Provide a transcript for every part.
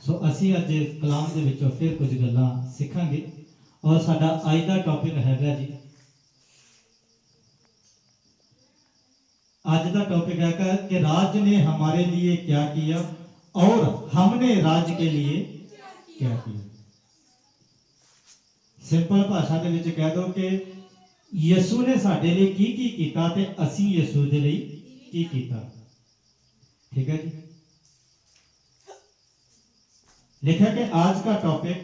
सो असी अज कलाम दे विचों फिर कुछ गल्लां सीखांगे और साडा अज दा टॉपिक हैगा जी, आज का टॉपिक है कि राज ने हमारे लिए क्या किया और हमने राज के लिए क्या किया। सिंपल भाषा दे विच कह दो कि यसू ने साडे लिए की कीता ते असी यसू दे लिए की कीता। ठीक है जी। लिखा कि आज का टॉपिक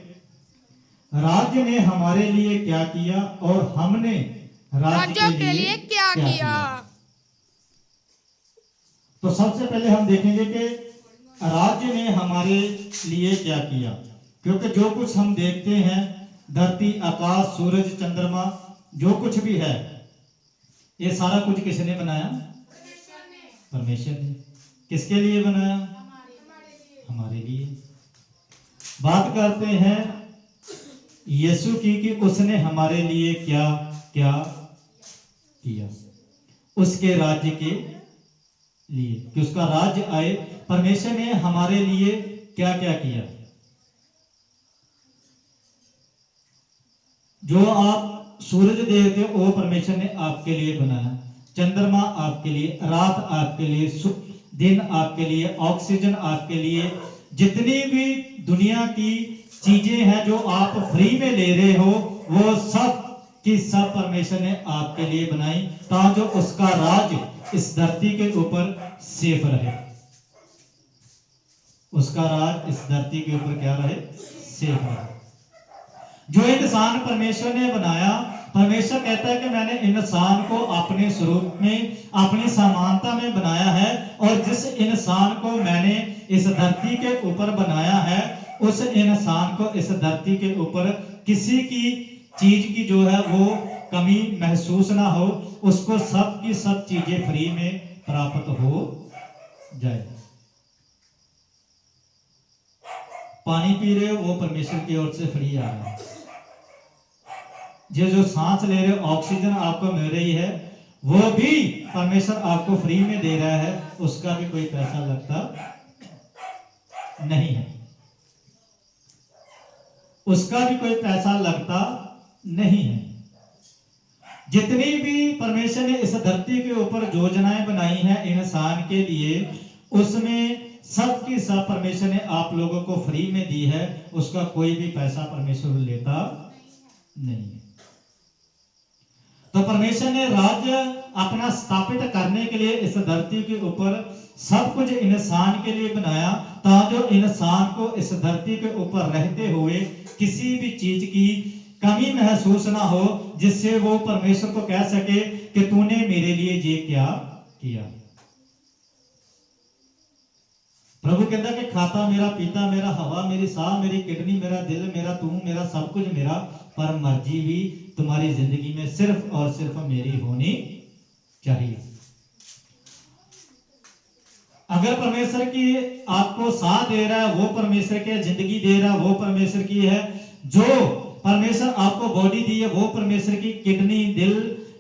राज्य ने हमारे लिए क्या किया और हमने राज्य के लिए क्या किया। तो सबसे पहले हम देखेंगे कि राज्य ने हमारे लिए क्या किया, क्योंकि जो कुछ हम देखते हैं, धरती, आकाश, सूरज, चंद्रमा, जो कुछ भी है, ये सारा कुछ किसने बनाया? परमेश्वर ने। किसके लिए बनाया? हमारे लिए। बात करते हैं यीशु की कि उसने हमारे लिए क्या क्या किया, उसके राज्य के लिए, कि उसका राज्य आए। परमेश्वर ने हमारे लिए क्या क्या किया। जो आप सूरज देखते हो वो परमेश्वर ने आपके लिए बनाया, चंद्रमा आपके लिए, रात आपके लिए, दिन आपके लिए, ऑक्सीजन आपके लिए, जितनी भी दुनिया की चीजें हैं जो आप फ्री में ले रहे हो, वो सब की सब परमेश्वर ने आपके लिए बनाई, ताकि उसका राज इस धरती के ऊपर सेफ रहे। उसका राज इस धरती के ऊपर क्या रहे? सेफ रहे। जो इंसान परमेश्वर ने बनाया, परमेश्वर कहता है कि मैंने इंसान को अपने स्वरूप में, अपनी समानता में बनाया है, और जिस इंसान को मैंने इस धरती के ऊपर बनाया है, उस इंसान को इस धरती के ऊपर किसी की चीज की जो है वो कमी महसूस ना हो, उसको सब की सब चीजें फ्री में प्राप्त हो जाए। पानी पी रहे हो वो परमेश्वर की ओर से फ्री आ रहा है। जो सांस ले रहे हो, ऑक्सीजन आपको मिल रही है, वो भी परमेश्वर आपको फ्री में दे रहा है, उसका भी कोई पैसा लगता नहीं है, उसका भी कोई पैसा लगता नहीं है। जितनी भी परमेश्वर ने इस धरती के ऊपर योजनाएं बनाई हैं इंसान के लिए, उसमें सब की सब परमेश्वर ने आप लोगों को फ्री में दी है, उसका कोई भी पैसा परमेश्वर लेता नहीं है। तो परमेश्वर ने राज्य अपना स्थापित करने के लिए इस धरती के ऊपर सब कुछ इंसान के लिए बनाया, ताकि जो इंसान को इस धरती के ऊपर रहते हुए किसी भी चीज की कमी महसूस ना हो, जिससे वो परमेश्वर को कह सके कि तूने मेरे लिए ये क्या किया। प्रभु कहता कि खाता मेरा, पीता मेरा, हवा मेरी, सांस मेरी, किडनी मेरा, दिल मेरा, तू मेरा, सब कुछ मेरा, पर मर्जी भी तुम्हारी जिंदगी में सिर्फ और सिर्फ मेरी होनी चाहिए। अगर परमेश्वर की आपको साथ दे रहा है, वो परमेश्वर की जिंदगी दे रहा है, वो परमेश्वर की है। जो परमेश्वर आपको बॉडी दी है, वो परमेश्वर की, किडनी, दिल,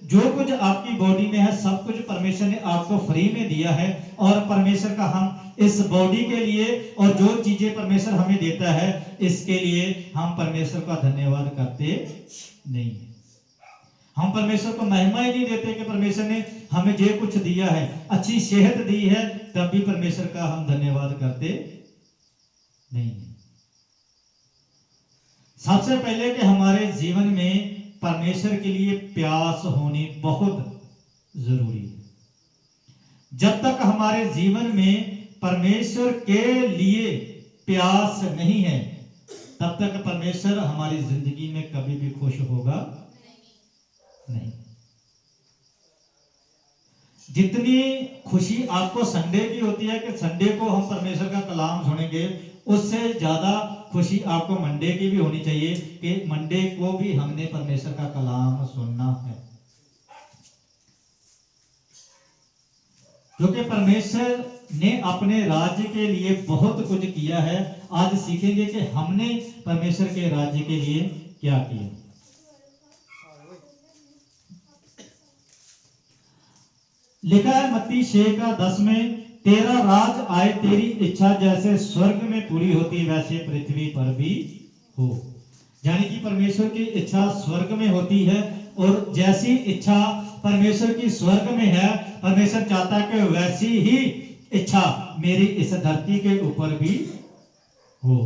जो कुछ आपकी बॉडी में है, सब कुछ परमेश्वर ने आपको फ्री में दिया है। और परमेश्वर का हम इस बॉडी के लिए और जो चीजें परमेश्वर हमें देता है, इसके लिए हम परमेश्वर का धन्यवाद करते नहीं। हम परमेश्वर को महिमा ही नहीं देते कि परमेश्वर ने हमें जो कुछ दिया है, अच्छी सेहत दी है, तब भी परमेश्वर का हम धन्यवाद करते नहीं। सबसे पहले कि हमारे जीवन में परमेश्वर के लिए प्यास होनी बहुत जरूरी है। जब तक हमारे जीवन में परमेश्वर के लिए प्यास नहीं है, तब तक परमेश्वर हमारी जिंदगी में कभी भी खुश होगा नहीं। जितनी खुशी आपको संडे की होती है कि संडे को हम परमेश्वर का कलाम सुनेंगे, उससे ज्यादा खुशी आपको मंडे की भी होनी चाहिए कि मंडे को भी हमने परमेश्वर का कलाम सुनना है। क्योंकि परमेश्वर ने अपने राज्य के लिए बहुत कुछ किया है। आज सीखेंगे कि हमने परमेश्वर के राज्य के लिए क्या किया। लिखा है मत्ती 6 का 10 में तेरा राज आए, तेरी इच्छा जैसे स्वर्ग में पूरी होती वैसे पृथ्वी पर भी हो। यानी कि परमेश्वर की इच्छा स्वर्ग में होती है, और जैसी इच्छा परमेश्वर की स्वर्ग में है, परमेश्वर चाहता है कि वैसी ही इच्छा मेरी इस धरती के ऊपर भी हो।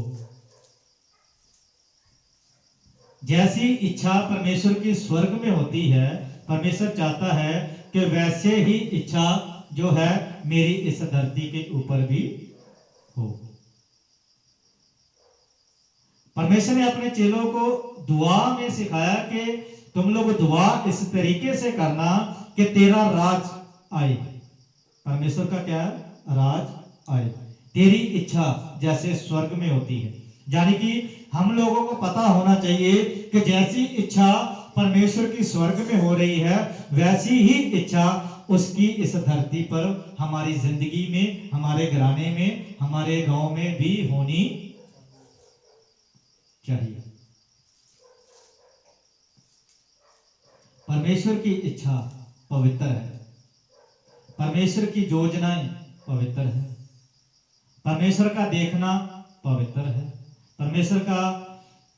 जैसी इच्छा परमेश्वर की स्वर्ग में होती है, परमेश्वर चाहता है कि वैसे ही इच्छा जो है मेरी इस धरती के ऊपर भी हो। परमेश्वर ने अपने चेलों को दुआ में सिखाया कि तुम लोग दुआ इस तरीके से करना कि तेरा राज आए। परमेश्वर का क्या है? राज आए, तेरी इच्छा जैसे स्वर्ग में होती है। यानी कि हम लोगों को पता होना चाहिए कि जैसी इच्छा परमेश्वर की स्वर्ग में हो रही है, वैसी ही इच्छा उसकी इस धरती पर हमारी जिंदगी में, हमारे घराने में, हमारे गांव में भी होनी चाहिए। परमेश्वर की इच्छा पवित्र है, परमेश्वर की योजनाएं पवित्र है, परमेश्वर का देखना पवित्र है, परमेश्वर का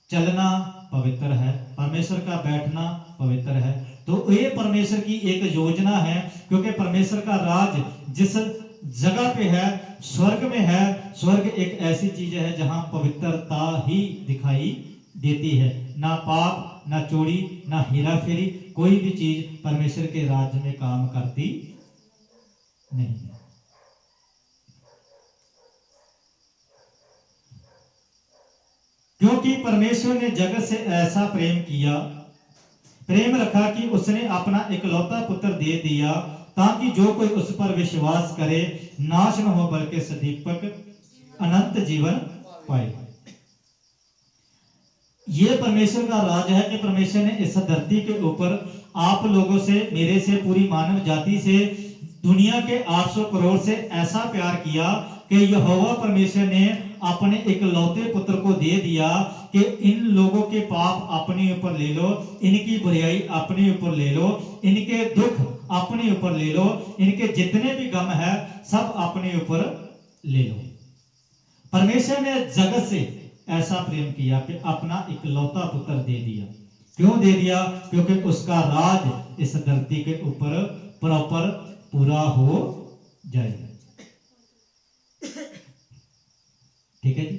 चलना पवित्र है, परमेश्वर का बैठना पवित्र है। तो ये परमेश्वर की एक योजना है, क्योंकि परमेश्वर का राज जिस जगह पे है, स्वर्ग में है। स्वर्ग एक ऐसी चीज है जहां पवित्रता ही दिखाई देती है। ना पाप, ना चोरी, ना हेरा फेरी, कोई भी चीज परमेश्वर के राज्य में काम करती नहीं है। क्योंकि परमेश्वर ने जगत से ऐसा प्रेम रखा कि उसने अपना इकलौता पुत्र दे दिया, ताकि जो कोई उस पर विश्वास करे नाश न हो बल्कि सदीपक अनंत जीवन पाए। ये परमेश्वर का राज है कि परमेश्वर ने इस धरती के ऊपर आप लोगों से, मेरे से, पूरी मानव जाति से, दुनिया के 800 करोड़ से ऐसा प्यार किया कि यहोवा परमेश्वर ने अपने इकलौते पुत्र को दे दिया कि इन लोगों के पाप अपने ऊपर ले लो, इनकी बुराई अपने ऊपर ले लो, इनके दुख अपने ऊपर ले लो, इनके जितने भी गम है सब अपने ऊपर ले लो। परमेश्वर ने जगत से ऐसा प्रेम किया कि अपना इकलौता पुत्र दे दिया। क्यों दे दिया? क्योंकि उसका राज इस धरती के ऊपर प्रॉपर पूरा हो जाए। ठीक है जी।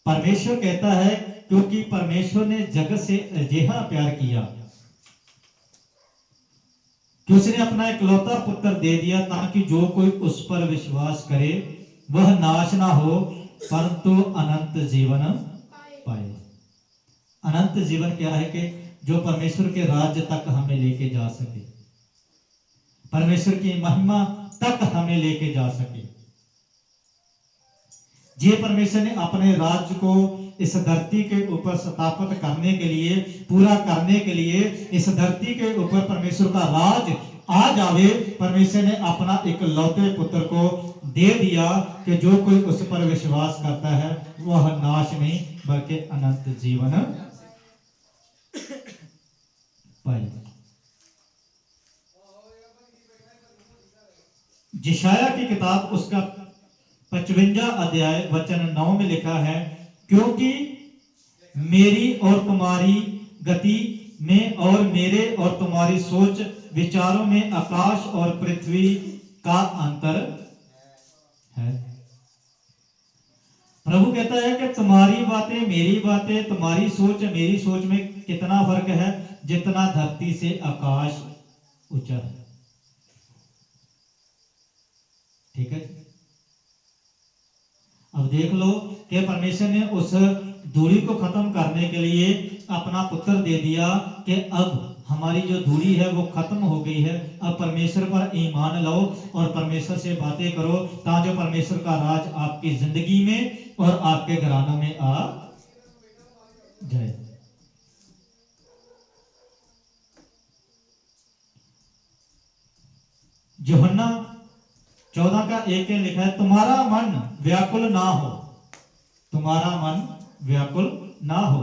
परमेश्वर कहता है क्योंकि परमेश्वर ने जगत से अजिहा प्यार किया कि उसने अपना इकलौता पुत्र दे दिया, ताकि जो कोई उस पर विश्वास करे वह नाश ना हो परंतु अनंत जीवन पाए। अनंत जीवन क्या है? कि जो परमेश्वर के राज्य तक हमें लेके जा सके, परमेश्वर की महिमा तक हमें लेके जा सके। ये परमेश्वर ने अपने राज्य को इस धरती के ऊपर स्थापित करने के लिए, पूरा करने के लिए, इस धरती के ऊपर परमेश्वर का राज आ जावे, परमेश्वर ने अपना इकलौते पुत्र को दे दिया कि जो कोई उस पर विश्वास करता है वह नाश नहीं बल्कि अनंत जीवन पाए। यशायाह की किताब उसका 55 अध्याय वचन 9 में लिखा है, क्योंकि मेरी और तुम्हारी गति में और मेरे और तुम्हारी सोच विचारों में आकाश और पृथ्वी का अंतर है। प्रभु कहता है कि तुम्हारी बातें मेरी बातें, तुम्हारी सोच मेरी सोच में कितना फर्क है, जितना धरती से आकाश ऊंचा है। ठीक है। अब देख लो कि परमेश्वर ने उस दूरी को खत्म करने के लिए अपना पुत्र दे दिया कि अब हमारी जो दूरी है वो खत्म हो गई है। अब परमेश्वर पर ईमान लाओ और परमेश्वर से बातें करो, ताकि जो परमेश्वर का राज आपकी जिंदगी में और आपके घरानों में आ जाए। यूहन्ना 14 का 1 में लिखा है, तुम्हारा मन व्याकुल ना हो, तुम्हारा मन व्याकुल ना हो,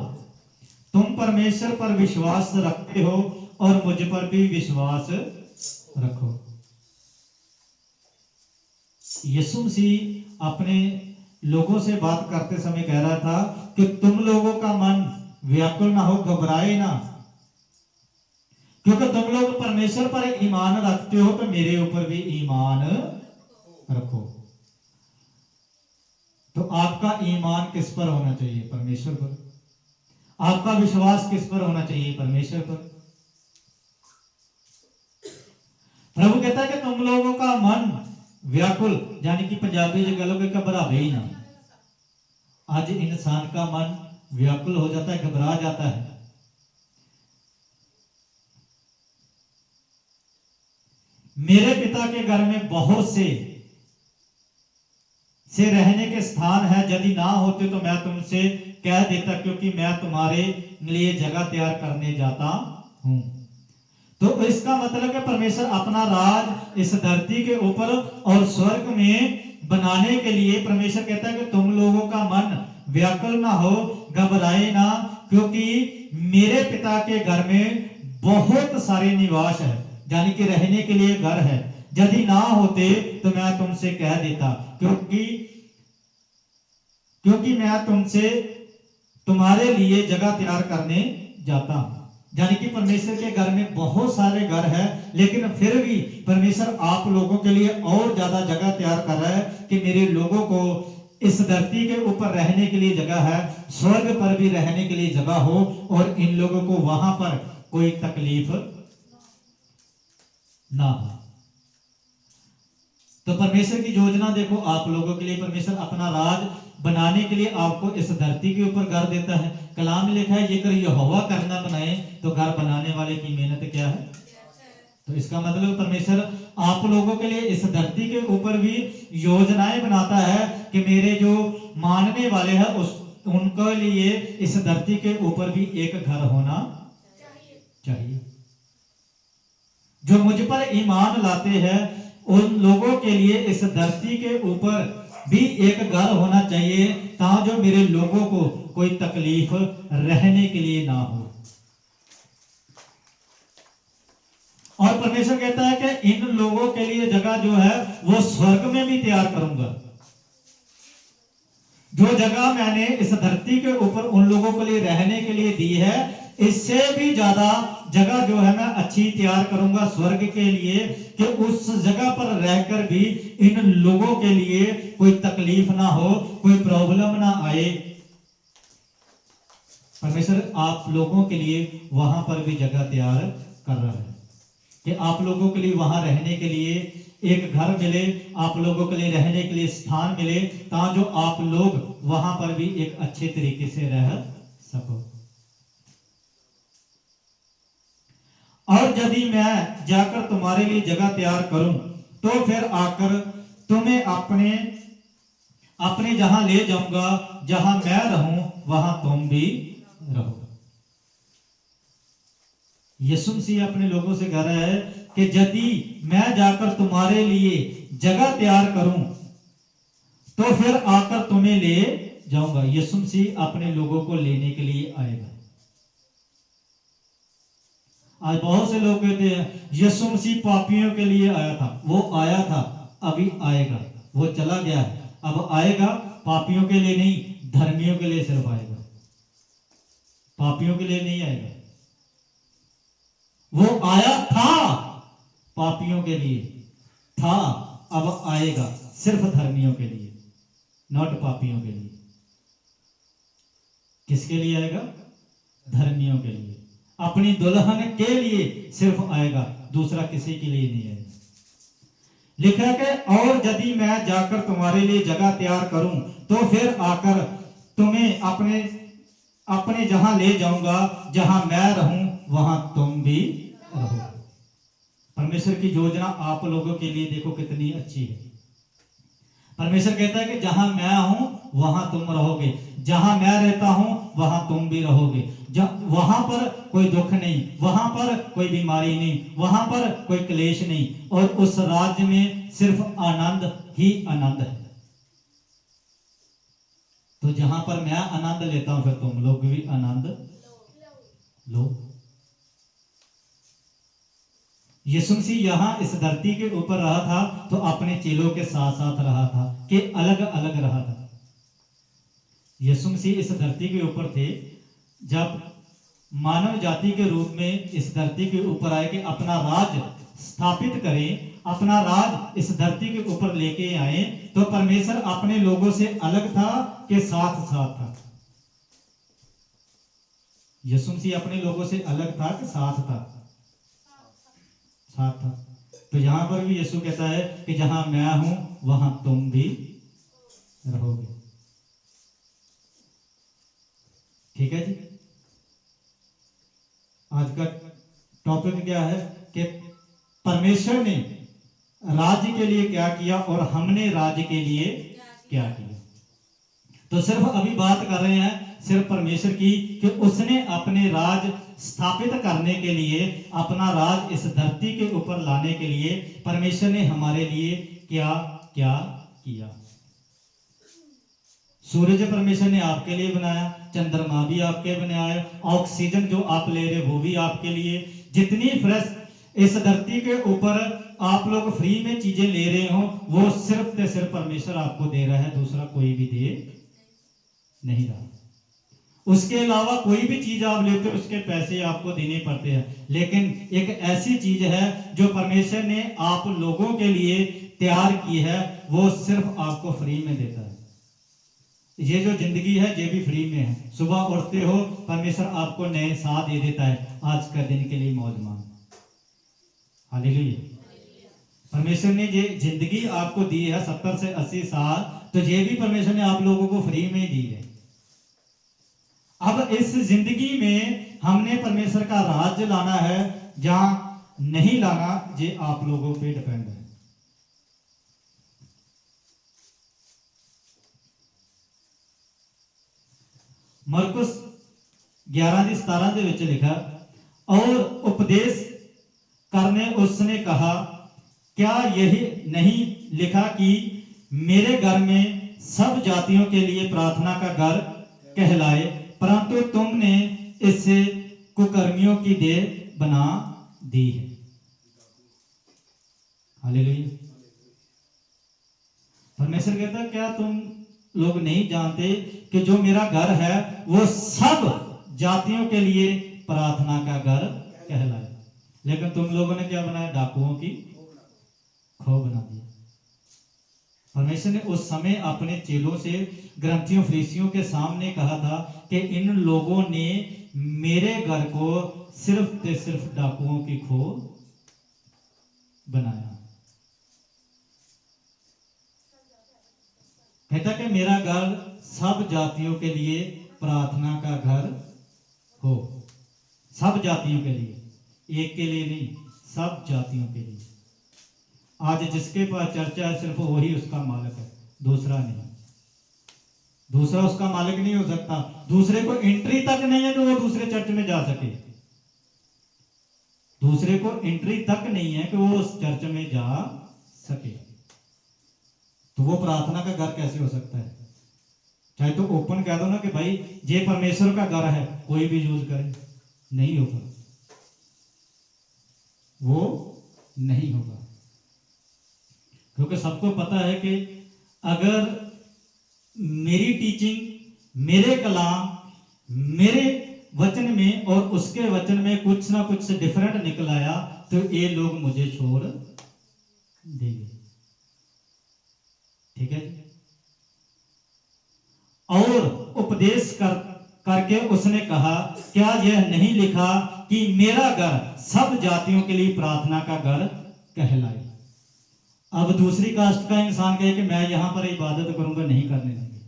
तुम परमेश्वर पर विश्वास रखते हो और मुझ पर भी विश्वास रखो। यीशु मसीह अपने लोगों से बात करते समय कह रहा था कि तुम लोगों का मन व्याकुल ना हो, घबराए ना, क्योंकि तुम लोग परमेश्वर पर ईमान रखते हो तो मेरे ऊपर भी ईमान रखो। तो आपका ईमान किस पर होना चाहिए? परमेश्वर पर। आपका विश्वास किस पर होना चाहिए? परमेश्वर पर। प्रभु कहता है कि तुम लोगों का मन व्याकुल, यानी कि पंजाबी जो गलों के घबरावे ही ना। आज इंसान का मन व्याकुल हो जाता है, घबरा जाता है। मेरे पिता के घर में बहुत से रहने के स्थान है, यदि ना होते तो मैं तुमसे कह देता, क्योंकि मैं तुम्हारे लिए जगह तैयार करने जाता हूं। तो इसका मतलब है परमेश्वर अपना राज इस धरती के ऊपर और स्वर्ग में बनाने के लिए परमेश्वर कहता है कि तुम लोगों का मन व्याकुल ना हो, घबराए ना, क्योंकि मेरे पिता के घर में बहुत सारे निवास है, यानी कि रहने के लिए घर है। यदि ना होते तो मैं तुमसे कह देता, क्योंकि मैं तुमसे तुम्हारे लिए जगह तैयार करने जाता हूं। यानी कि परमेश्वर के घर में बहुत सारे घर है, लेकिन फिर भी परमेश्वर आप लोगों के लिए और ज्यादा जगह तैयार कर रहा है कि मेरे लोगों को इस धरती के ऊपर रहने के लिए जगह है, स्वर्ग पर भी रहने के लिए जगह हो, और इन लोगों को वहां पर कोई तकलीफ ना हो। तो परमेश्वर की योजना देखो आप लोगों के लिए, परमेश्वर अपना राज बनाने के लिए आपको इस धरती के ऊपर घर देता है। कलाम में लिखा है, ये कर यहोवा करना बनाए तो घर बनाने वाले की मेहनत क्या है। तो इसका मतलब परमेश्वर आप लोगों के लिए इस धरती के ऊपर भी योजनाएं बनाता है कि मेरे जो मानने वाले हैं उनके लिए इस धरती के ऊपर भी एक घर होना चाहिए। जो मुझ पर ईमान लाते हैं उन लोगों के लिए इस धरती के ऊपर भी एक घर होना चाहिए, ताकि जो मेरे लोगों को कोई तकलीफ रहने के लिए ना हो। और परमेश्वर कहता है कि इन लोगों के लिए जगह जो है वो स्वर्ग में भी तैयार करूंगा। जो जगह मैंने इस धरती के ऊपर उन लोगों के लिए रहने के लिए दी है, इससे भी ज्यादा जगह जो है मैं अच्छी तैयार करूंगा स्वर्ग के लिए, कि उस जगह पर रहकर भी इन लोगों के लिए कोई तकलीफ ना हो, कोई प्रॉब्लम ना आए। परमेश्वर आप लोगों के लिए वहां पर भी जगह तैयार कर रहा है कि आप लोगों के लिए वहां रहने के लिए एक घर मिले, आप लोगों के लिए रहने के लिए स्थान मिले, ताकि जो आप लोग वहां पर भी एक अच्छे तरीके से रह सको। और यदि मैं जाकर तुम्हारे लिए जगह तैयार करूं तो फिर आकर तुम्हें अपने अपने जहां ले जाऊंगा, जहां मैं रहूं वहां तुम भी रहो। यीशु मसीह अपने लोगों से कह रहा है कि यदि मैं जाकर तुम्हारे लिए जगह तैयार करूं तो फिर आकर तुम्हें ले जाऊंगा। यीशु मसीह अपने लोगों को लेने के लिए आएगा। आज बहुत से लोग कहते हैं यीशु मसीह पापियों के लिए आया था। वो आया था, अभी आएगा, वो चला गया, अब आएगा। पापियों के लिए नहीं, धर्मियों के लिए सिर्फ आएगा, पापियों के लिए नहीं आएगा। वो आया था पापियों के लिए था, अब आएगा सिर्फ धर्मियों के लिए, नॉट पापियों के लिए। किसके लिए आएगा? धर्मियों के लिए, अपनी दुल्हन के लिए सिर्फ आएगा, दूसरा किसी के लिए नहीं आएगा। लिखा है और यदि मैं जाकर तुम्हारे लिए जगह तैयार करूं तो फिर आकर तुम्हें अपने अपने जहां ले जाऊंगा, जहां मैं रहूं वहां तुम भी रहो। परमेश्वर की योजना आप लोगों के लिए देखो कितनी अच्छी है। परमेश्वर कहता है कि जहां मैं हूं वहां तुम रहोगे, जहां मैं रहता हूं वहां तुम भी रहोगे। वहां पर कोई दुख नहीं, वहां पर कोई बीमारी नहीं, वहां पर कोई क्लेश नहीं, और उस राज्य में सिर्फ आनंद ही आनंद है। तो जहां पर मैं आनंद लेता हूं फिर तुम लोग भी आनंद लो। यीशु मसीह यहाँ इस धरती के ऊपर रहा था तो अपने चेलों के साथ साथ रहा था कि अलग अलग रहा था। यीशु मसीह इस धरती के ऊपर थे जब मानव जाति के रूप में इस धरती के ऊपर आए कि अपना राज स्थापित करें, अपना राज इस धरती के ऊपर लेके आए। तो परमेश्वर अपने लोगों से अलग था कि साथ साथ था। यीशु मसीह अपने लोगों से अलग था कि साथ था? साथ था। तो यहां पर भी यीशु कहता है कि जहां मैं हूं वहां तुम भी रहोगे। ठीक है जी। आज का टॉपिक क्या है कि परमेश्वर ने राज्य के लिए क्या किया और हमने राज्य के लिए क्या किया। तो सिर्फ अभी बात कर रहे हैं सिर्फ परमेश्वर की कि उसने अपने राज स्थापित करने के लिए, अपना राज इस धरती के ऊपर लाने के लिए परमेश्वर ने हमारे लिए क्या क्या किया। सूरज परमेश्वर ने आपके लिए बनाया, चंद्रमा भी आपके बनाया, ऑक्सीजन जो आप ले रहे वो भी आपके लिए। जितनी फ्रेश इस धरती के ऊपर आप लोग फ्री में चीजें ले रहे हो वो सिर्फ परमेश्वर आपको दे रहा है, दूसरा कोई भी दे नहीं रहा। उसके अलावा कोई भी चीज आप लेते हो उसके पैसे आपको देने पड़ते हैं, लेकिन एक ऐसी चीज है जो परमेश्वर ने आप लोगों के लिए तैयार की है वो सिर्फ आपको फ्री में देता है। ये जो जिंदगी है ये भी फ्री में है। सुबह उठते हो परमेश्वर आपको नए साथ दे देता है, आज का दिन के लिए मौज मान। हालेलुया। परमेश्वर ने ये जिंदगी आपको दी है 70 से 80 साल, तो ये भी परमेश्वर ने आप लोगों को फ्री में दी है। अब इस जिंदगी में हमने परमेश्वर का राज्य लाना है, जहां नहीं लाना ये आप लोगों पे डिपेंड है। मरकुस 11:17 ਦੇ ਵਿੱਚ लिखा, और उपदेश करने उसने कहा, क्या यही नहीं लिखा कि मेरे घर में सब जातियों के लिए प्रार्थना का घर कहलाए, परंतु तुमने इसे कुकर्मियों की देह बना दी है। हालेलुया। परमेश्वर कहता है क्या तुम लोग नहीं जानते कि जो मेरा घर है वो सब जातियों के लिए प्रार्थना का घर कहलाए, लेकिन तुम लोगों ने क्या बनाया? डाकुओं की खो बना दिया। परमेश्वर ने उस समय अपने चेलों से, ग्रंथियों फरीसियों के सामने कहा था कि इन लोगों ने मेरे घर को सिर्फ डाकुओं की खो बनाया। कहता कि मेरा घर सब जातियों के लिए प्रार्थना का घर हो। सब जातियों के लिए, एक के लिए नहीं, सब जातियों के लिए। आज जिसके पास चर्चा है सिर्फ वही उसका मालिक है, दूसरा नहीं। दूसरा उसका मालिक नहीं हो सकता। दूसरे को एंट्री तक नहीं है कि वो दूसरे चर्च में जा सके। दूसरे को एंट्री तक नहीं है कि वो उस चर्च में जा सके, तो वो प्रार्थना का घर कैसे हो सकता है? चाहे तो ओपन कह दो ना कि भाई ये परमेश्वर का घर है, कोई भी यूज करे, नहीं होगा, वो नहीं होगा। क्योंकि सबको पता है कि अगर मेरी टीचिंग, मेरे कलाम, मेरे वचन में और उसके वचन में कुछ ना कुछ डिफरेंट निकल आया तो ये लोग मुझे छोड़ देंगे। ठीक है। और उपदेश करके उसने कहा, क्या यह नहीं लिखा कि मेरा घर सब जातियों के लिए प्रार्थना का घर कहलाए। अब दूसरी कास्ट का इंसान कहे कि मैं यहां पर इबादत करूंगा, नहीं करने देंगे,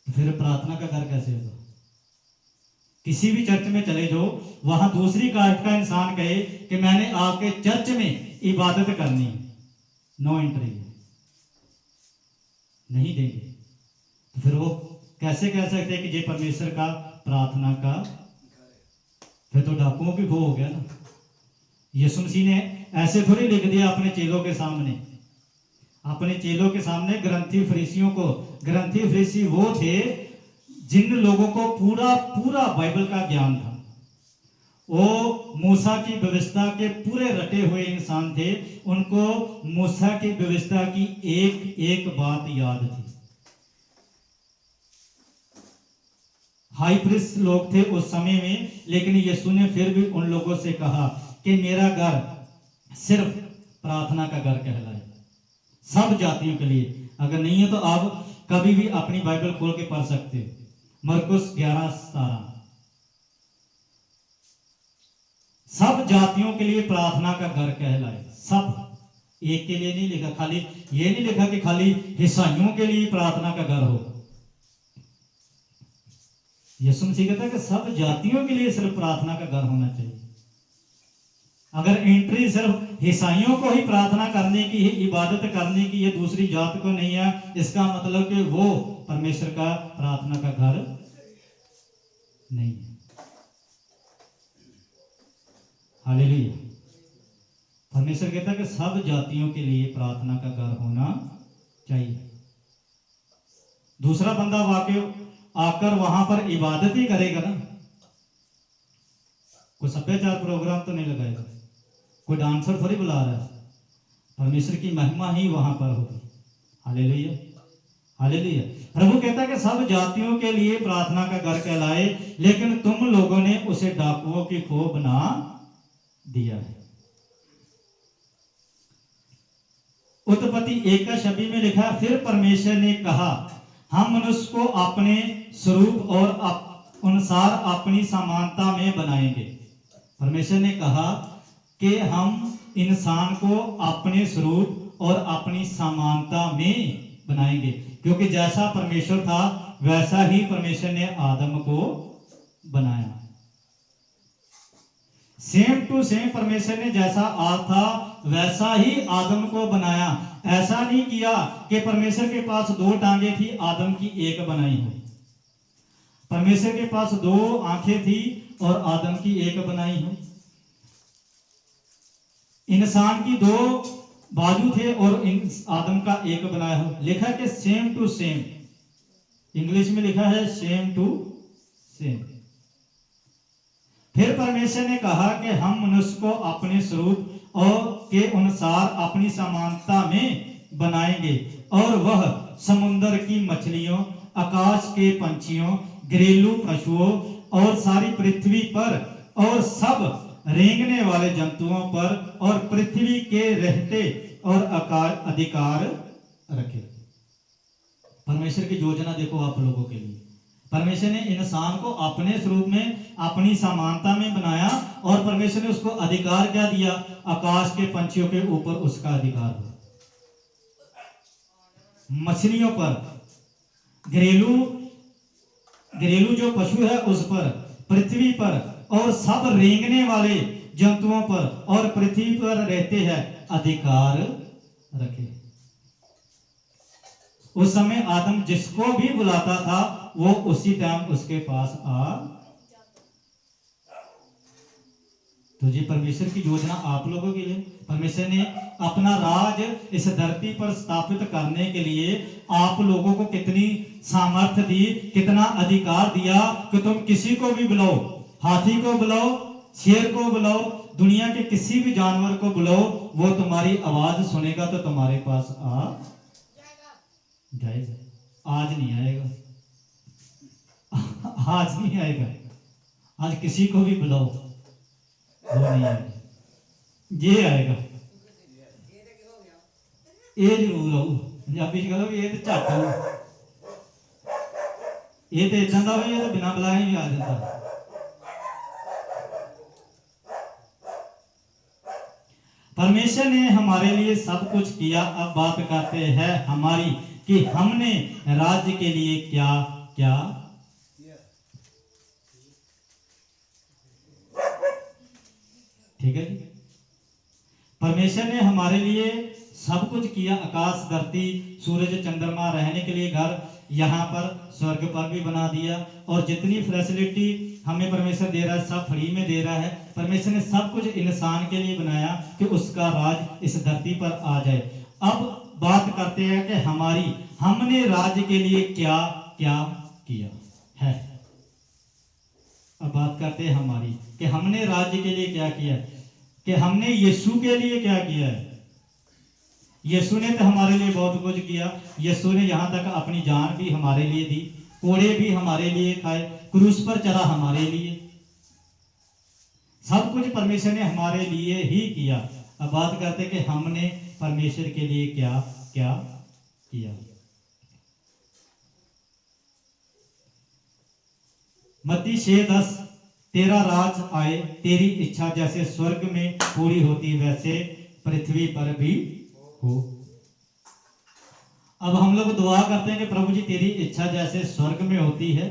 तो फिर प्रार्थना का घर कैसे होगा? किसी भी चर्च में चले जाओ, वहां दूसरी कास्ट का इंसान कहे कि मैंने आपके चर्च में इबादत करनी है, नो एंट्री, नहीं देंगे। तो फिर वो कैसे कह सकते हैं कि ये परमेश्वर का प्रार्थना का? फिर तो डाकुओं की खो हो गया ना। यीशु मसीह ने ऐसे थोड़ी लिख दिया अपने चेलों के सामने। अपने चेलों के सामने ग्रंथी फरीसियों को, ग्रंथी फरीसी वो थे जिन लोगों को पूरा पूरा बाइबल का ज्ञान था। वो मूसा की व्यवस्था के पूरे रटे हुए इंसान थे, उनको मूसा की व्यवस्था की एक एक बात याद थी। हाई प्रीस्ट लोग थे उस समय में, लेकिन यीशु ने फिर भी उन लोगों से कहा कि मेरा घर सिर्फ प्रार्थना का घर कहलाए, सब जातियों के लिए। अगर नहीं है तो आप कभी भी अपनी बाइबल खोल के पढ़ सकते हो, मरकुस 11:17। सब जातियों के लिए प्रार्थना का घर कहलाए। सब, एक के लिए नहीं लिखा, खाली ये नहीं लिखा कि खाली ईसाइयों के लिए प्रार्थना का घर हो। यीशु मसीह कहता है कि सब जातियों के लिए सिर्फ प्रार्थना का घर होना चाहिए। अगर एंट्री सिर्फ ईसाइयों को ही प्रार्थना करने की, इबादत करने की, ये दूसरी जात को नहीं है, इसका मतलब कि वो परमेश्वर का प्रार्थना का घर नहीं है। हालेलुया। परमेश्वर कहता है कि सब जातियों के लिए प्रार्थना का घर होना चाहिए। दूसरा बंदा वाकई आकर वहां पर इबादत ही करेगा ना, कोई सभ्याचार प्रोग्राम तो नहीं लगाएगा, कोई डांसर थोड़ी बुला रहा है, परमेश्वर की महिमा ही वहां पर होगी। Hallelujah, hallelujah. प्रभु कहता है कि सब जातियों के लिए प्रार्थना का घर कहलाए, लेकिन तुम लोगों ने उसे डाकुओं की खो बना दिया है। उत्पत्ति 1:26 में लिखा, फिर परमेश्वर ने कहा, हम मनुष्य को अपने स्वरूप और अनुसार अपनी समानता में बनाएंगे। परमेश्वर ने कहा कि हम इंसान को अपने स्वरूप और अपनी समानता में बनाएंगे, क्योंकि जैसा परमेश्वर था वैसा ही परमेश्वर ने आदम को बनाया। सेम टू सेम परमेश्वर ने जैसा आज था वैसा ही आदम को बनाया। ऐसा नहीं किया कि परमेश्वर के पास 2 टांगे थी, आदम की 1 बनाई हो। परमेश्वर के पास 2 आंखें थी और आदम की 1 बनाई हो। इंसान की 2 बाजू थे और आदम का 1 बनाया हो। लिखा कि सेम टू सेम, इंग्लिश में लिखा है सेम टू सेम। फिर परमेश्वर ने कहा कि हम मनुष्य को अपने स्वरूप और के अनुसार अपनी समानता में बनाएंगे, और वह समुद्र की मछलियों, आकाश के पंछियों, घरेलू पशुओं और सारी पृथ्वी पर और सब रेंगने वाले जंतुओं पर और पृथ्वी के रहते और अधिकार रखे। परमेश्वर की योजना देखो आप लोगों के लिए। परमेश्वर ने इंसान को अपने स्वरूप में, अपनी समानता में बनाया, और परमेश्वर ने उसको अधिकार क्या दिया? आकाश के पंछियों के ऊपर उसका अधिकार हो, मछलियों पर, घरेलू जो पशु है उस पर, पृथ्वी पर और सब रेंगने वाले जंतुओं पर और पृथ्वी पर रहते हैं अधिकार रखे। उस समय आदम जिसको भी बुलाता था वो उसी टाइम उसके पास आ। तो जी परमेश्वर की योजना आप लोगों के लिए, परमेश्वर ने अपना राज इस धरती पर स्थापित करने के लिए आप लोगों को कितनी सामर्थ्य दी, कितना अधिकार दिया कि तुम किसी को भी बुलाओ, हाथी को बुलाओ, शेर को बुलाओ, दुनिया के किसी भी जानवर को बुलाओ, वो तुम्हारी आवाज सुनेगा तो तुम्हारे पास आ जाएगा। आज नहीं आएगा, आज नहीं आएगा। आज किसी को भी बुलाओ वो नहीं आएगा, ये आएगा। ये जरूर आऊ, पंजाबी कहो ये तो झट आऊ, ये तो इदां दा होवे, ये तो बिना बुलाए भी आ जाता। परमेश्वर ने हमारे लिए सब कुछ किया। अब बात करते हैं हमारी कि हमने राज्य के लिए क्या क्या। ठीक है जी, परमेश्वर ने हमारे लिए सब कुछ किया। आकाश, धरती, सूरज, चंद्रमा, रहने के लिए घर, यहाँ पर स्वर्ग पर भी बना दिया, और जितनी फैसिलिटी हमें परमेश्वर दे रहा है सब फ्री में दे रहा है। परमेश्वर ने सब कुछ इंसान के लिए बनाया कि उसका राज इस धरती पर आ जाए। अब बात करते हैं कि हमने राज्य के लिए क्या क्या किया है। अब बात करते हैं हमारी, कि हमने राज्य के लिए क्या किया, कि हमने यीशु के लिए क्या किया है। यीशु ने तो हमारे लिए बहुत कुछ किया। यीशु ने यहाँ तक अपनी जान भी हमारे लिए दी, कोड़े भी हमारे लिए खाए, क्रूस पर चढ़ा हमारे लिए। सब कुछ परमेश्वर ने हमारे लिए ही किया। अब बात करते कि हमने परमेश्वर के लिए क्या क्या किया। मत्ती 6:10, तेरा राज आए, तेरी इच्छा जैसे स्वर्ग में पूरी होती वैसे पृथ्वी पर भी हो। अब हम लोग दुआ करते हैं कि प्रभु जी तेरी इच्छा जैसे स्वर्ग में होती है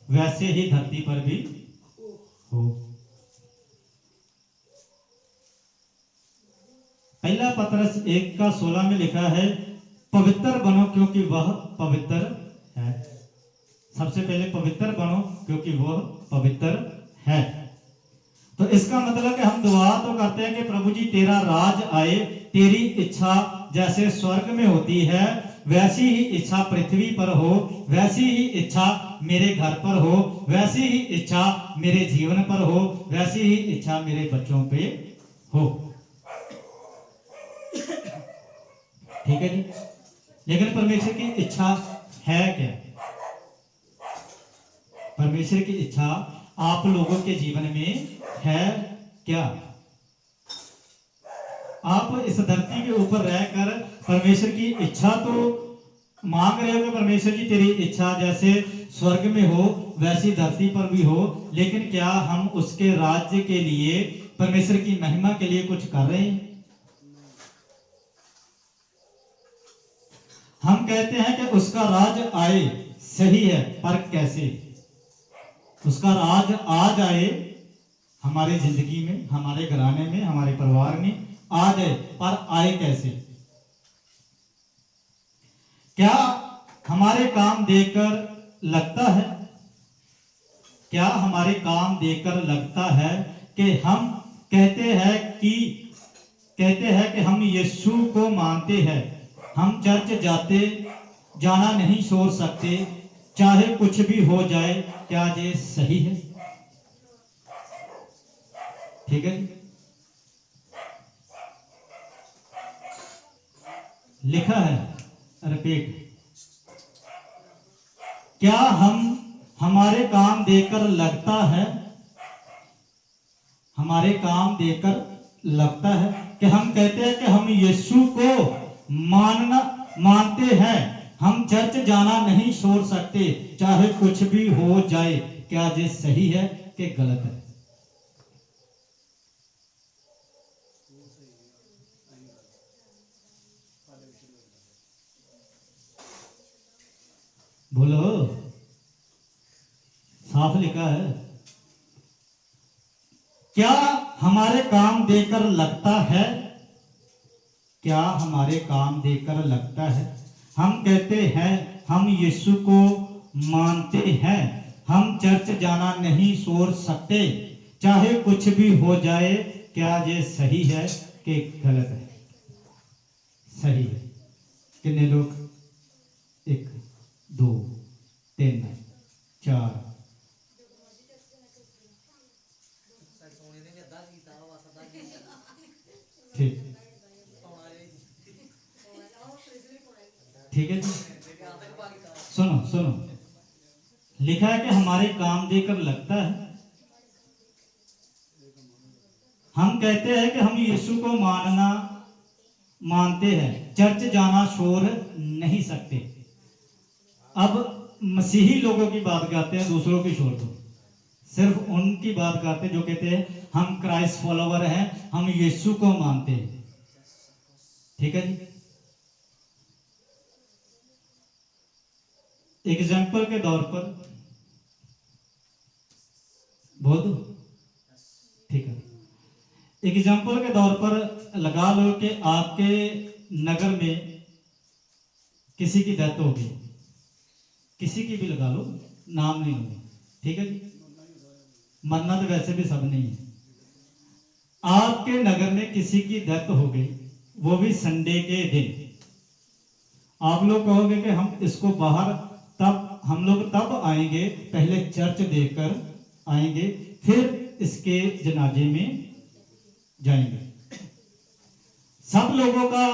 वैसे ही धरती पर भी हो। पहला पतरस 1:16 में लिखा है, पवित्र बनो क्योंकि वह पवित्र है। सबसे पहले पवित्र बनो क्योंकि वह पवित्र है। तो इसका मतलब कि हम दुआ तो करते हैं कि प्रभु जी तेरा राज आए, तेरी इच्छा जैसे स्वर्ग में होती है वैसी ही इच्छा पृथ्वी पर हो, वैसी ही इच्छा मेरे घर पर हो, वैसी ही इच्छा मेरे जीवन पर हो, वैसी ही इच्छा मेरे बच्चों पे हो। ठीक है जी। लेकिन परमेश्वर की इच्छा है क्या? परमेश्वर की इच्छा आप लोगों के जीवन में है क्या? आप इस धरती के ऊपर रहकर परमेश्वर की इच्छा तो मांग रहे हो कि परमेश्वर जी तेरी इच्छा जैसे स्वर्ग में हो वैसी धरती पर भी हो, लेकिन क्या हम उसके राज्य के लिए, परमेश्वर की महिमा के लिए कुछ कर रहे हैं? हम कहते हैं कि उसका राज आए, सही है, पर कैसे? उसका राज आ जाए हमारी जिंदगी में, हमारे घराने में, हमारे परिवार में आ जाए, पर आए कैसे? क्या हमारे काम देकर लगता है, क्या हमारे काम देकर लगता है कि हम कहते हैं कि हम यीशु को मानते हैं, हम चर्च जाना नहीं छोड़ सकते, चाहे कुछ भी हो जाए, क्या ये सही है? ठीक है। लिखा है, रिपीट, क्या हमारे काम देकर लगता है, हमारे काम देकर लगता है कि हम कहते हैं कि हम यीशु को मानते हैं, हम चर्च जाना नहीं छोड़ सकते, चाहे कुछ भी हो जाए, क्या ये सही है कि गलत है? बोलो, साफ लिखा है। क्या हमारे काम देकर लगता है, क्या हमारे काम देकर लगता है, हम कहते हैं हम यीशु को मानते हैं, हम चर्च जाना नहीं छोड़ सकते, चाहे कुछ भी हो जाए, क्या ये सही है कि गलत है? सही है। कितने लोग? 1 2 3 4 ठीक, ठीक है जी। सुनो, लिखा है कि हमारे काम देकर लगता है, हम कहते हैं कि हम यीशु को मानते हैं, चर्च जाना छोड़ नहीं सकते। अब मसीही लोगों की बात करते हैं, दूसरों की छोड़ दो, सिर्फ उनकी बात करते हैं जो कहते हैं हम क्राइस्ट फॉलोवर हैं, हम यीशु को मानते हैं। ठीक है जी। एग्जाम्पल के तौर पर बोल दो, ठीक है। एग्जाम्पल के तौर पर लगा लो कि आपके नगर में किसी की डेथ हो गई, किसी की भी लगा लो, नाम नहीं होगा, ठीक है जी। मरना तो वैसे भी सब नहीं है। आपके नगर में किसी की डेथ हो गई, वो भी संडे के दिन। आप लोग कहोगे कि हम इसको बाहर हम लोग तब आएंगे, पहले चर्च देखकर आएंगे, फिर इसके जनाजे में जाएंगे। सब लोगों का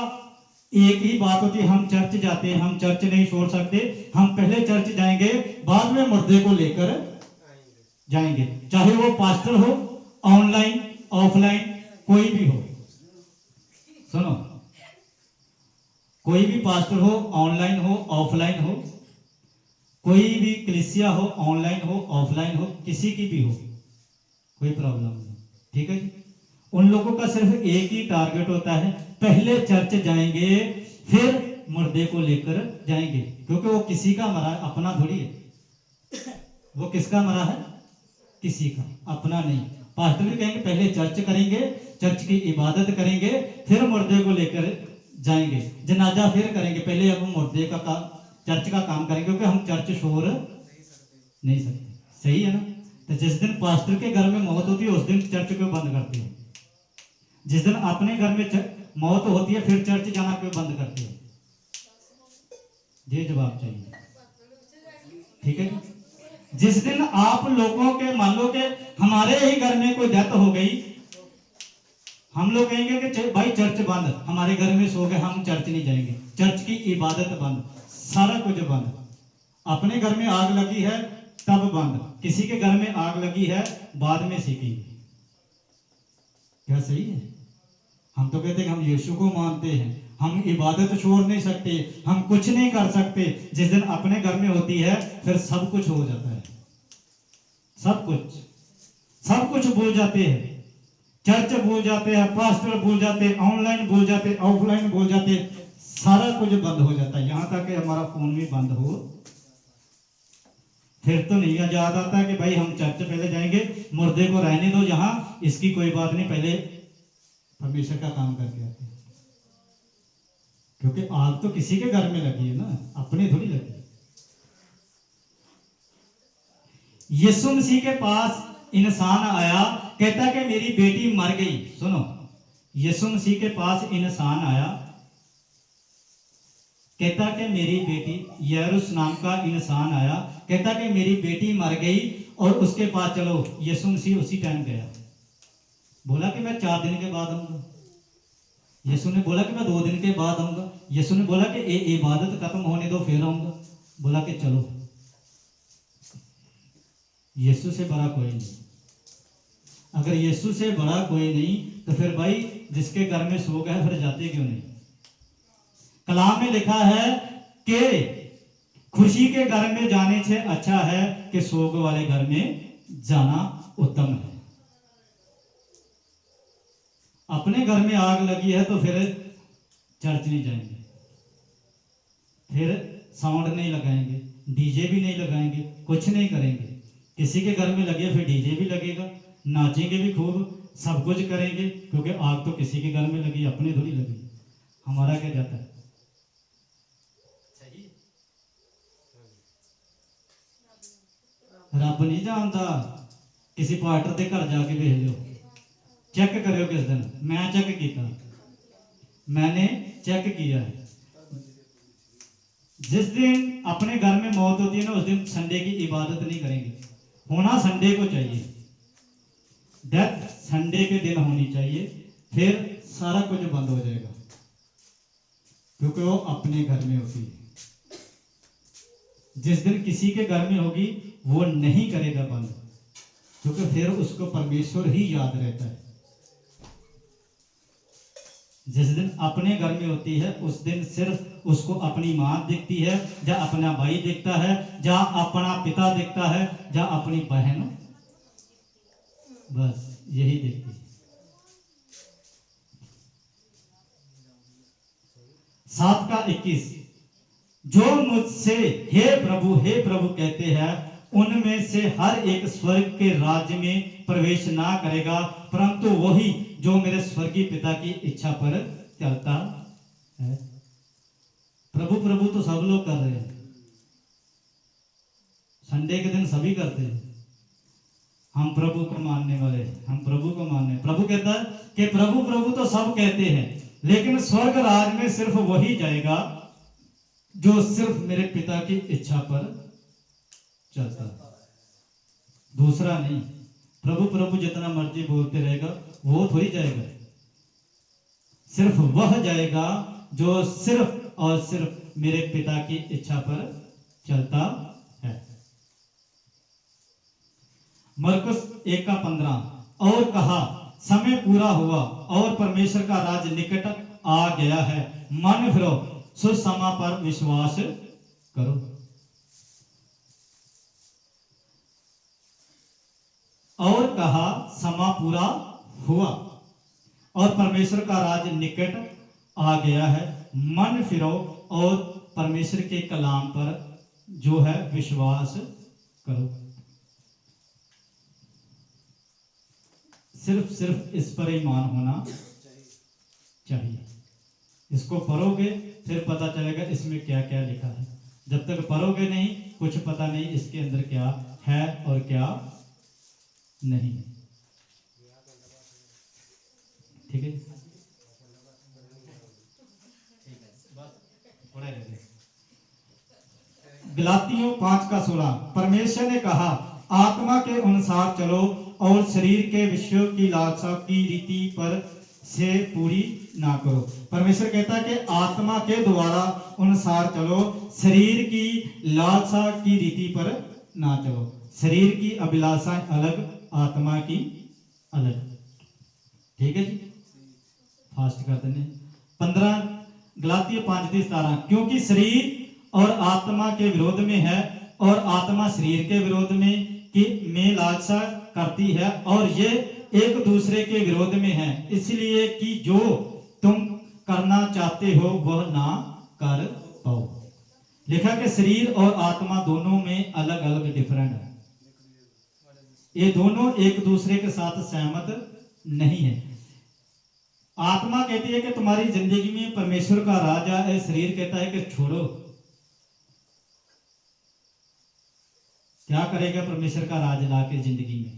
एक ही बात होती है, हम चर्च जाते हैं, हम चर्च नहीं छोड़ सकते, हम पहले चर्च जाएंगे, बाद में मुर्दे को लेकर जाएंगे, चाहे वो पास्टर हो, ऑनलाइन ऑफलाइन कोई भी हो। सुनो, कोई भी पास्टर हो, ऑनलाइन हो ऑफलाइन हो, कोई भी कलीसिया हो, ऑनलाइन हो ऑफलाइन हो, किसी की भी हो, कोई प्रॉब्लम नहीं, ठीक है जी। उन लोगों का सिर्फ एक ही टारगेट होता है, पहले चर्च जाएंगे, फिर मुर्दे को लेकर जाएंगे, क्योंकि वो किसी का मरा है, अपना थोड़ी है। वो किसका मरा है? किसी का, अपना नहीं। पास्टर भी कहेंगे पहले चर्च करेंगे, चर्च की इबादत करेंगे, फिर मुर्दे को लेकर जाएंगे, जनाजा फिर करेंगे, पहले अब मुर्दे का काम, चर्च का काम करेंगे, क्योंकि हम चर्च छोड़ नहीं सकते। सही है ना? तो जिस दिन पास्टर के घर में मौत होती है, उस दिन चर्च को बंद करते हैं। जिस दिन अपने घर में मौत होती है, फिर चर्च जाना क्यों बंद करते हैं? ये जवाब चाहिए, ठीक है। जिस दिन आप लोगों के, मान लो कि हमारे ही घर में कोई डेथ हो गई, हम लोग कहेंगे कि भाई चर्च बंद, हमारे घर में सो गए, हम चर्च नहीं जाएंगे, चर्च की इबादत बंद, सारा कुछ बंद। अपने घर में आग लगी है तब बंद, किसी के घर में आग लगी है बाद में सीखेंगे। क्या सही है? हम तो कहते हैं हम यीशु को मानते हैं, हम इबादत छोड़ नहीं सकते, हम कुछ नहीं कर सकते। जिस दिन अपने घर में होती है, फिर सब कुछ हो जाता है, सब कुछ भूल जाते हैं, चर्च भूल जाते हैं, पास्टर भूल जाते हैं, ऑनलाइन भूल जाते, ऑफलाइन भूल जाते, सारा कुछ बंद हो जाता है। यहां तक कि हमारा फोन भी बंद हो, फिर तो नहीं याद आता कि भाई हम चर्च पहले जाएंगे, मुर्दे को रहने दो जहां, इसकी कोई बात नहीं, पहले परमेश्वर का काम करके आते हैं। क्योंकि आग तो किसी के घर में लगी है ना, अपने थोड़ी लगी। यीशु मसीह के पास इंसान आया, कहता कि मेरी बेटी मर गई। सुनो, यीशु मसीह के पास इंसान आया, कहता कि मेरी बेटी, यरूस नाम का इंसान आया, कहता कि मेरी बेटी मर गई, और उसके पास चलो। यीशु मसीह उसी टाइम गया, बोला कि मैं 4 दिन के बाद आऊंगा। यीशु ने बोला कि मैं 2 दिन के बाद आऊंगा। यीशु ने बोला कि इबादत खत्म होने दो फिर आऊंगा। बोला कि चलो। यीशु से बड़ा कोई नहीं। अगर यीशु से बड़ा कोई नहीं तो फिर भाई जिसके घर में सो गए फिर जाते क्यों नहीं? कलाम में लिखा है कि खुशी के घर में जाने से अच्छा है कि शोक वाले घर में जाना उत्तम है। अपने घर में आग लगी है तो फिर चर्च नहीं जाएंगे, फिर साउंड नहीं लगाएंगे, डीजे भी नहीं लगाएंगे, कुछ नहीं करेंगे। किसी के घर में लगे फिर डीजे भी लगेगा, नाचेंगे भी खूब, सब कुछ करेंगे, क्योंकि आग तो किसी के घर में लगी, अपने थोड़ी लगी। हमारा क्या जाता है? रब नहीं जानता, किसी पास्टर के घर जाके देख लो, चेक करो किस दिन। मैं चेक किया, मैंने चेक किया है। जिस दिन अपने घर में मौत होती है ना, उस दिन संडे की इबादत नहीं करेंगे। होना संडे को चाहिए, डेथ संडे के दिन होनी चाहिए, फिर सारा कुछ बंद हो जाएगा, क्योंकि वो अपने घर में होती है। जिस दिन किसी के घर में होगी वो नहीं करेगा बंद, क्योंकि फिर उसको परमेश्वर ही याद रहता है। जिस दिन अपने घर में होती है उस दिन सिर्फ उसको अपनी मां दिखती है, या अपना भाई दिखता है, या अपना पिता दिखता है, या अपनी बहन, बस यही दिखती है। 7:21 जो मुझसे हे प्रभु कहते हैं, उनमें से हर एक स्वर्ग के राज्य में प्रवेश ना करेगा, परंतु वही जो मेरे स्वर्गीय पिता की इच्छा पर चलता है। प्रभु प्रभु तो सब लोग कर रहे हैं, संडे के दिन सभी करते हैं। हम प्रभु को मानने वाले, हम प्रभु को मानने। प्रभु कहता है कि प्रभु प्रभु तो सब कहते हैं, लेकिन स्वर्ग राज में सिर्फ वही जाएगा जो सिर्फ मेरे पिता की इच्छा पर चलता है। दूसरा नहीं। प्रभु प्रभु जितना मर्जी बोलते रहेगा वो थोड़ी जाएगा, सिर्फ वह जाएगा जो सिर्फ और सिर्फ मेरे पिता की इच्छा पर चलता है। मरकुस 1:15 और कहा समय पूरा हुआ और परमेश्वर का राज निकट आ गया है, मन फिरो, सुसमा पर विश्वास करो। और कहा समा पूरा हुआ और परमेश्वर का राज निकट आ गया है, मन फिरो और परमेश्वर के कलाम पर जो है विश्वास करो। सिर्फ इस पर ईमान होना चाहिए। इसको पढ़ोगे फिर पता चलेगा इसमें क्या क्या लिखा है। जब तक पढ़ोगे नहीं कुछ पता नहीं इसके अंदर क्या है और क्या नहीं। ठीक है, गलातियों 5:16 परमेश्वर ने कहा आत्मा के अनुसार चलो और शरीर के विषयों की लालसा की रीति पर से पूरी ना करो। परमेश्वर कहता है कि आत्मा के द्वारा अनुसार चलो, शरीर की लालसा की रीति पर ना चलो। शरीर की अभिलाषाएं अलग, आत्मा की अलग। ठीक है जी, फास्ट कर देने। 15 गलातियों 5:17 क्योंकि शरीर और आत्मा के विरोध में है और आत्मा शरीर के विरोध में लालसा करती है और ये एक दूसरे के विरोध में है, इसलिए कि जो तुम करना चाहते हो वह ना कर पाओ। लिखा कि शरीर और आत्मा दोनों में अलग अलग डिफरेंट है, ये दोनों एक दूसरे के साथ सहमत नहीं है। आत्मा कहती है कि तुम्हारी जिंदगी में परमेश्वर का राज है, शरीर कहता है कि छोड़ो। क्या करेगा परमेश्वर का राज लाके जिंदगी में?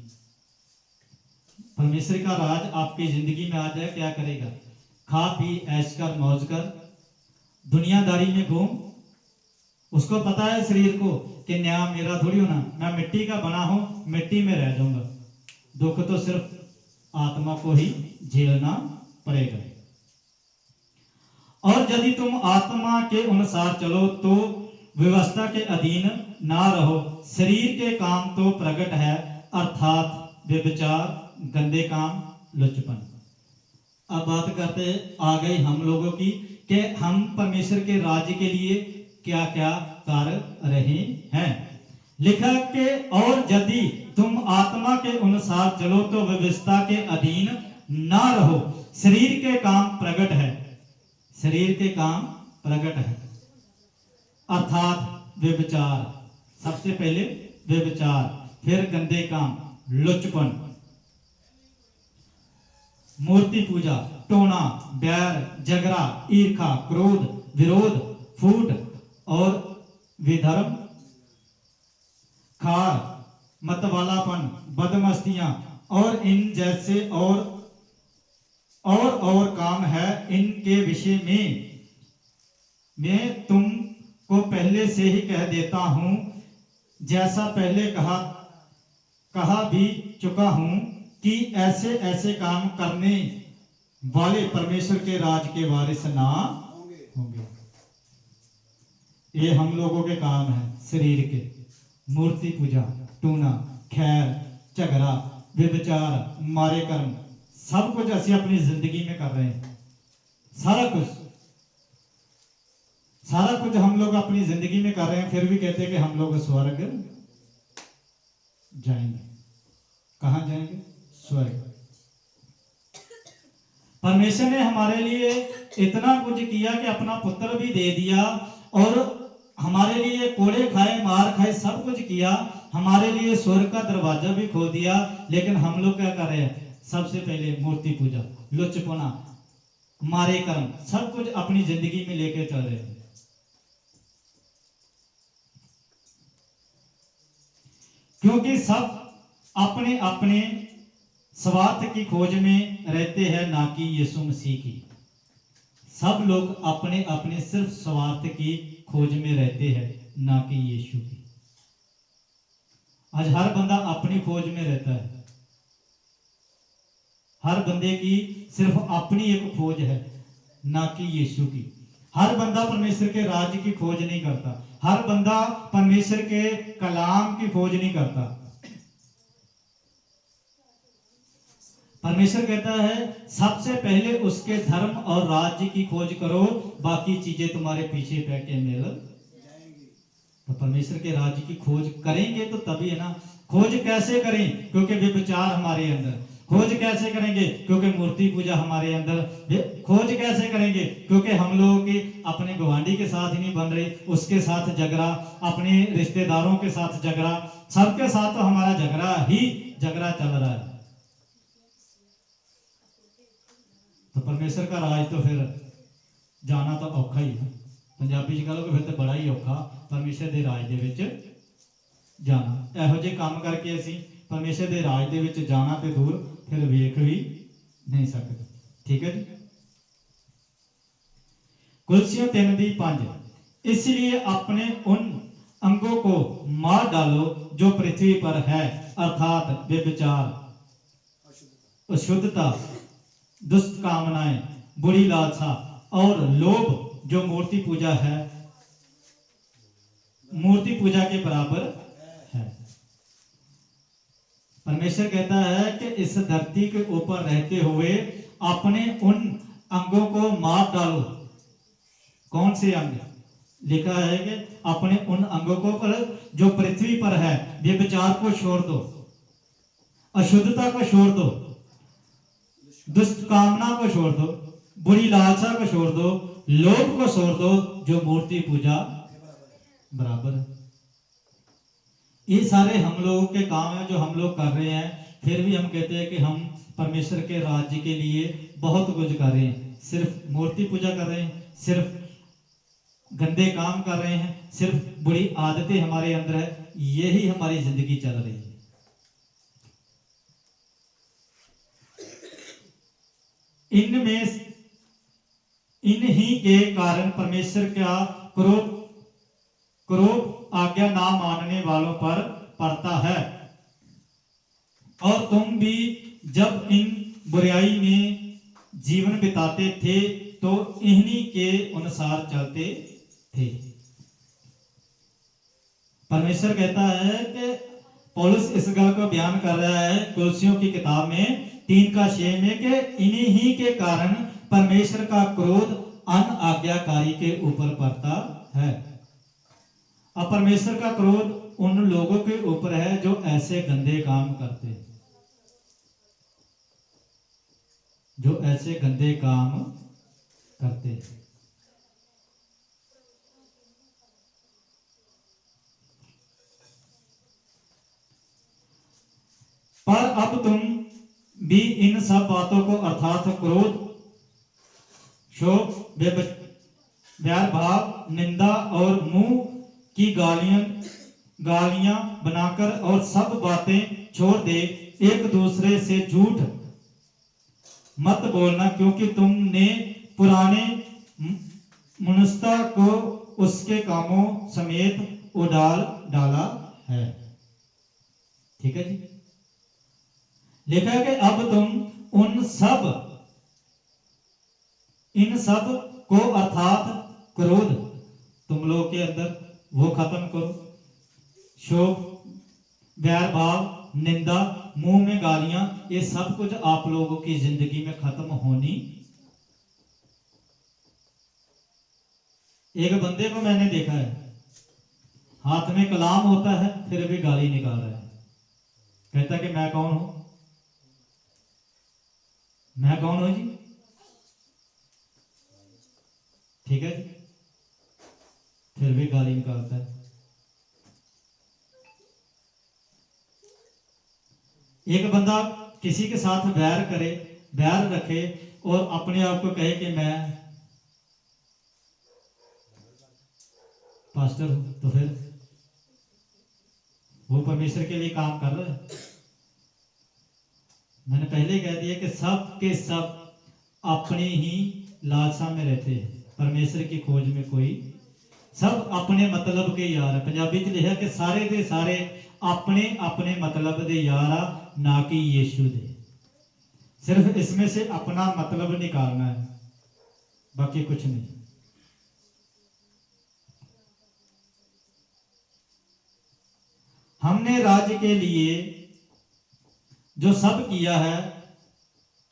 परमेश्वर का राज आपकी जिंदगी में आ जाए, क्या करेगा? खा पी ऐश कर मौज कर दुनियादारी में घूम। उसको पता है शरीर को कि न्याय मेरा थोड़ी होना, मैं मिट्टी का बना हूं, मिट्टी में रह जाऊंगा। दुख तो सिर्फ आत्मा को ही झेलना पड़ेगा। और यदि तुम आत्मा के अनुसार चलो तो व्यवस्था के अधीन ना रहो। शरीर के काम तो प्रकट है, अर्थात व्यभिचार, गंदे काम, लुचपन। अब बात करते आ गई हम लोगों की कि हम परमेश्वर के राज्य के लिए क्या क्या कर रहे हैं। लिखा कि और यदि तुम आत्मा के अनुसार चलो तो व्यवस्था के अधीन ना रहो। शरीर के काम प्रकट है, शरीर के काम प्रकट है, अर्थात व्यभिचार, सबसे पहले व्यभिचार, फिर गंदे काम, लुचपन, मूर्ति पूजा, टोना, बैर, झगड़ा, ईर्खा, क्रोध, विरोध, फूट और विधर्म, खार, मतवालापन, बदमस्तियां और इन जैसे और काम है। इनके विषय में मैं तुमको पहले से ही कह देता हूं, जैसा पहले कहा भी चुका हूं कि ऐसे ऐसे काम करने वाले परमेश्वर के राज के वारिस ना होंगे। ये हम लोगों के काम है शरीर के, मूर्ति पूजा, टूना, खैर, झगड़ा, व्यभिचार, मारे कर्म, सब कुछ ऐसे अपनी जिंदगी में कर रहे हैं। सारा कुछ हम लोग अपनी जिंदगी में कर रहे हैं, फिर भी कहते हैं कि हम लोग स्वर्ग जाएंगे। कहां जाएंगे? स्वर्ग। परमेश्वर ने हमारे लिए इतना कुछ किया कि अपना पुत्र भी दे दिया और हमारे लिए कोड़े खाए, मार खाए, सब कुछ किया, हमारे लिए स्वर्ग का दरवाजा भी खोल दिया। लेकिन हम लोग क्या कर रहे हैं? सबसे पहले मूर्ति पूजा, लुचपना, मारे कर्म, सब कुछ अपनी जिंदगी में लेके चल रहे हैं। क्योंकि सब अपने अपने स्वार्थ की खोज में रहते हैं, ना कि यीशु मसीह की। सब लोग अपने अपने सिर्फ स्वार्थ की खोज में रहते हैं, ना कि यीशु की। आज हर बंदा अपनी खोज में रहता है, हर बंदे की सिर्फ अपनी एक खोज है, ना कि यीशु की। हर बंदा परमेश्वर के राज्य की खोज नहीं करता, हर बंदा परमेश्वर के कलाम की खोज नहीं करता। परमेश्वर कहता है सबसे पहले उसके धर्म और राज्य की खोज करो, बाकी चीजें तुम्हारे पीछे पैके मिल जाएंगी। तो परमेश्वर के राज्य की खोज करेंगे तो तभी है ना। खोज कैसे करें? क्योंकि व्यभिचार हमारे अंदर। खोज कैसे करेंगे? क्योंकि मूर्ति पूजा हमारे अंदर। खोज कैसे करेंगे? क्योंकि हम लोगों की अपने गवांडी के साथ ही नहीं बन रही, उसके साथ झगड़ा, अपने रिश्तेदारों के साथ झगड़ा, सबके साथ तो हमारा झगड़ा चल रहा है। तो परमेश्वर का राज तो फिर जाना तो औखा ही है। पंजाबी च कहो कि फिर तो बड़ा ही औखा परमेश्वर के राज दे जाना। ਇਹੋ ਜਿਹੇ काम करके ਅਸੀਂ परमेश्वर के राज दे जाना तो दूर फिर वेख भी नहीं सकते। ठीक है जी। कुलसियों 3:5 इसलिए अपने उन अंगों को मार डालो जो पृथ्वी पर है, अर्थात व्यभिचार, अशुद्धता, दुष्ट कामनाएं, बुरी लालसा और लोभ, जो मूर्ति पूजा है, मूर्ति पूजा के बराबर है। परमेश्वर कहता है कि इस धरती के ऊपर रहते हुए अपने उन अंगों को मार डालो। कौन से अंग? लिखा है कि अपने उन अंगों को पर जो पृथ्वी पर है, व्यभिचार को छोड़ दो, अशुद्धता को छोड़ दो, दुष्ट कामना को छोड़ दो, बुरी लालसा को छोड़ दो, लोभ को छोड़ दो, जो मूर्ति पूजा बराबर है। ये सारे हम लोगों के काम है जो हम लोग कर रहे हैं, फिर भी हम कहते हैं कि हम परमेश्वर के राज्य के लिए बहुत कुछ कर रहे हैं। सिर्फ मूर्ति पूजा कर रहे हैं, सिर्फ गंदे काम कर रहे हैं, सिर्फ बुरी आदतें हमारे अंदर है, यही हमारी जिंदगी चल रही है। इनमें इन्हीं के कारण परमेश्वर का क्रोध आज्ञा ना मानने वालों पर पड़ता है। और तुम भी जब इन बुराई में जीवन बिताते थे तो इन्हीं के अनुसार चलते थे। परमेश्वर कहता है कि पौलुस इस गल को बयान कर रहा है कुलसियों की किताब में 3:6 में कि इन्हीं के कारण परमेश्वर का क्रोध अनाज्ञाकारी के ऊपर पड़ता है। अब परमेश्वर का क्रोध उन लोगों के ऊपर है जो ऐसे गंदे काम करते हैं, जो ऐसे गंदे काम करते हैं। पर अब तुम भी इन सब बातों को अर्थात क्रोध, शोक, वैर भाव, निंदा और मुंह की गालियां बनाकर और सब बातें छोड़ दे। एक दूसरे से झूठ मत बोलना, क्योंकि तुमने पुराने मनुष्यता को उसके कामों समेत उड़ाल डाला है। ठीक है जी। लिखा है कि अब तुम इन सब को अर्थात क्रोध तुम लोग के अंदर वो खत्म करो, शोक, वैर भाव, निंदा, मुंह में गालियां, ये सब कुछ आप लोगों की जिंदगी में खत्म होनी। एक बंदे को मैंने देखा है, हाथ में कलाम होता है फिर भी गाली निकाल रहा है, कहता कि मैं कौन हूं, मैं कौन हूं जी। ठीक है जी, फिर भी गाली निकालता है। एक बंदा किसी के साथ बैर करे, बैर रखे और अपने आप को कहे कि मैं पास्टर हूं, तो फिर वो परमेश्वर के लिए काम कर रहा है। मैंने पहले कह दिया कि सब के सब अपनी ही लालसा में रहते हैं, परमेश्वर की खोज में कोई सब अपने मतलब के यार है। पंजाबी च लिखा कि सारे दे सारे अपने अपने मतलब दे यार आ, ना कि यीशु दे। सिर्फ इसमें से अपना मतलब निकालना है, बाकी कुछ नहीं। हमने राज्य के लिए जो सब किया है,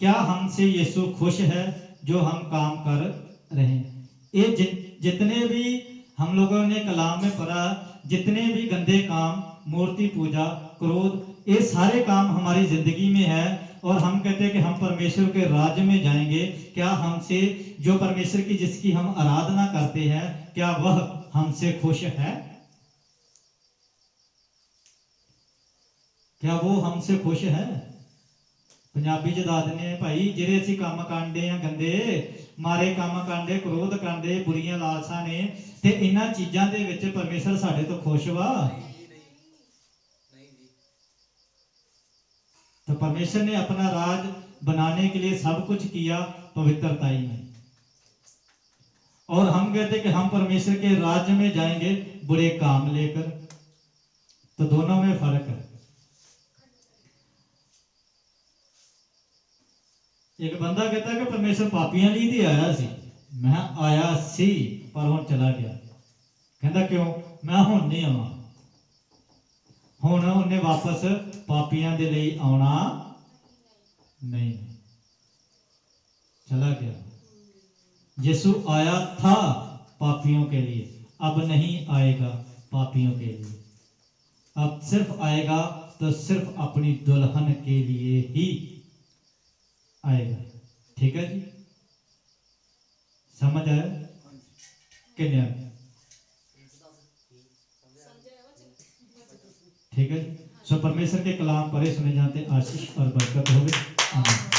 क्या हमसे यीशु खुश है जो हम काम कर रहे हैं? ये जितने भी हम लोगों ने कलाम में पढ़ा, जितने भी गंदे काम, मूर्ति पूजा, क्रोध, ये सारे काम हमारी जिंदगी में है और हम कहते हैं कि हम परमेश्वर के राज्य में जाएंगे। क्या हमसे जो परमेश्वर की जिसकी हम आराधना करते हैं, क्या वह हमसे खुश है? क्या वो हमसे खुश है? पंजाबी च दस दिने भाई, जेरे असीं काम कांडे आ गंदे, मारे काम कांडे, क्रोध कांडे, बुरियां लालसा ने, ते इन्हां चीजां दे विच परमेश्वर साडे तो खुश वा? तो परमेश्वर ने अपना राज बनाने के लिए सब कुछ किया पवित्रता ही में, और हम कहते कि हम परमेश्वर के राज्य में जाएंगे बुरे काम लेकर। तो दोनों में फर्क है। एक बंदा कहता है कि परमेश्वर पापियां लिए ही आया सी। मैं आया सी पर हुण चला गया। कहता क्यों? मैं हुण नहीं आवां। हुण उन्हें वापस पापियां दे लिए आना नहीं, चला गया। यीशु आया था पापियों के लिए, अब नहीं आएगा पापियों के लिए। अब सिर्फ आएगा तो सिर्फ अपनी दुल्हन के लिए ही आएगा। ठीक है जी, समझ आया? किन्या? ठीक है जी। सो परमेश्वर के कलाम पढ़े सुने जाते आशीष और बरकत होवे। आमीन।